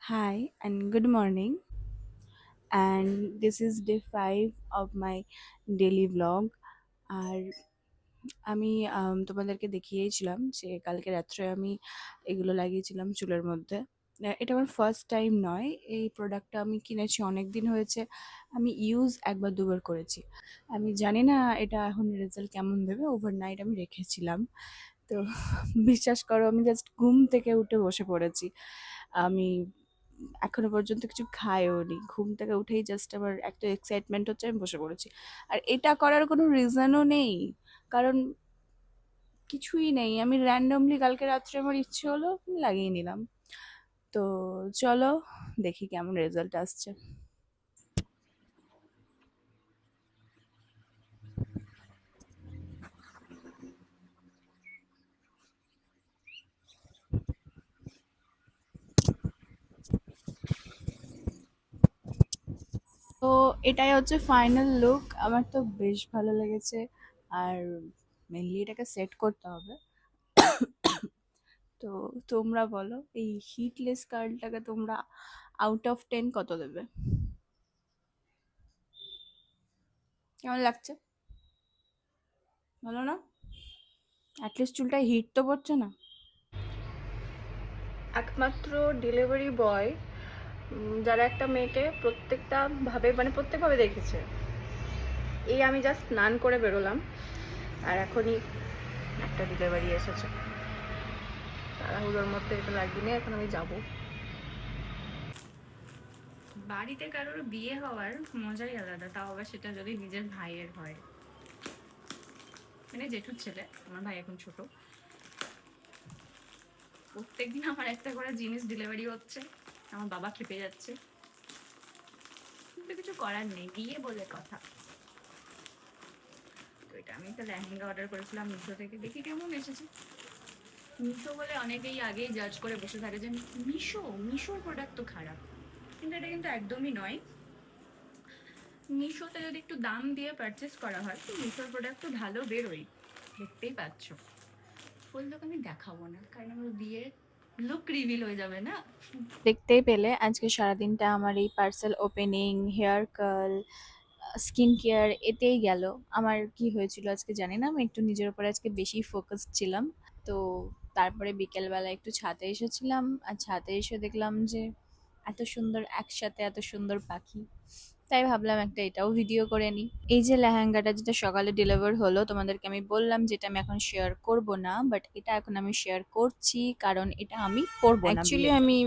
Hi and good morning. And this is day 5 of my daily vlog. আর আমি তোমাদেরকে দেখিয়েছিলাম যে কালকে রাত্রে আমি এগুলো লাগিয়েছিলাম চুলের মধ্যে। এটা আমার ফার্স্ট টাইম নয়, এই প্রোডাক্টটা আমি কিনেছি অনেক দিন হয়েছে। আমি ইউজ একবার দুবার করেছি। আমি জানি না এটা এখন রেজাল্ট কেমন দেবে। ওভারনাইট আমি রেখেছিলাম। তো বিশ্বাস করো, আমি জাস্ট ঘুম থেকে উঠে বসে পড়েছি। আমি এখনো পর্যন্ত কিছু খাইও নি। ঘুম থেকে উঠেই জাস্ট আমার একটা এক্সাইটমেন্ট হচ্ছে, আমি বসে পড়েছি। আর এটা করার কোনো রিজনও নেই, কারণ কিছুই নেই। আমি র্যান্ডমলি কালকে রাত্রে আমার ইচ্ছে হলো আমি লাগিয়ে নিলাম। তো চলো দেখি কেমন রেজাল্ট আসছে। তো এটাই হচ্ছে ফাইনাল লুক। আমার তো বেশ ভালো লেগেছে। আর মেনলি এটাকে সেট করতে হবে। তো তোমরা বলো, এই হিটলেস কার্লটাকে তোমরা আউট অফ 10 কত দেবে? কেমন লাগছে বলো না? অ্যাটলিস্ট চুলটায় হিট তো পড়ছে না। একমাত্র ডেলিভারি বয় যারা একটা মেয়েকে প্রত্যেকভাবে দেখেছে। এই আমি জাস্ট স্নান করে বেরোলাম, আর এখনই একটা ডেলিভারি এসেছে। তাড়াহুড়োর মধ্যে এটা লাগিয়ে নিয়ে এখন আমি যাব। বাড়িতে কারোর বিয়ে হওয়ার মজাই আলাদা, তাও আবার সেটা যদি নিজের ভাইয়ের হয়, মানে জেঠুর ছেলে। আমার ভাই এখন ছোট। প্রত্যেকদিন আমার একটা করে জিনিস ডেলিভারি হচ্ছে, আমার বাবা খেপে যাচ্ছে, কিন্তু কিছু করার নেই, বিয়ে বলে কথা। তো এটা আমি একটা লেহেঙ্গা অর্ডার করেছিলাম মিশো থেকে, দেখি কেমন এসেছে। মিশো বলে অনেকেই আগেই জাজ করে বসে থাকে যে মিশোর প্রোডাক্ট তো খারাপ, কিন্তু এটা কিন্তু একদমই নয়। মিশোতে যদি একটু দাম দিয়ে পারচেস করা হয় তো মিশোর প্রোডাক্ট তো ভালো বেরোয়, দেখতেই পাচ্ছ। ফুল লোক আমি দেখাবো না, কারণ আমার বিয়ের লুক রিভিল হয়ে যাবে না। দেখতেই পেলে আজকে সারাদিনটা আমার এই parcel opening, hair curl, skin care এতেই গেল। আমার কি হয়েছিল আজকে জানি না, আমি একটু নিজের উপরে আজকে বেশি ফোকাসড ছিলাম। তো তারপরে বিকেলবেলা একটু ছাদে এসেছিলাম, আর ছাদে এসে দেখলাম যে এত সুন্দর একসাথে এত সুন্দর পাখি। তাই ভাবলাম একটা এটাও ভিডিও করে নিই। এই যে লেহেঙ্গাটা যেটা সকালে ডেলিভার হলো, তোমাদেরকে আমি বললাম যেটা আমি এখন শেয়ার করব না, বাট এটা এখন আমি শেয়ার করছি কারণ এটা আমি পরবো না। অ্যাকচুয়ালি আমি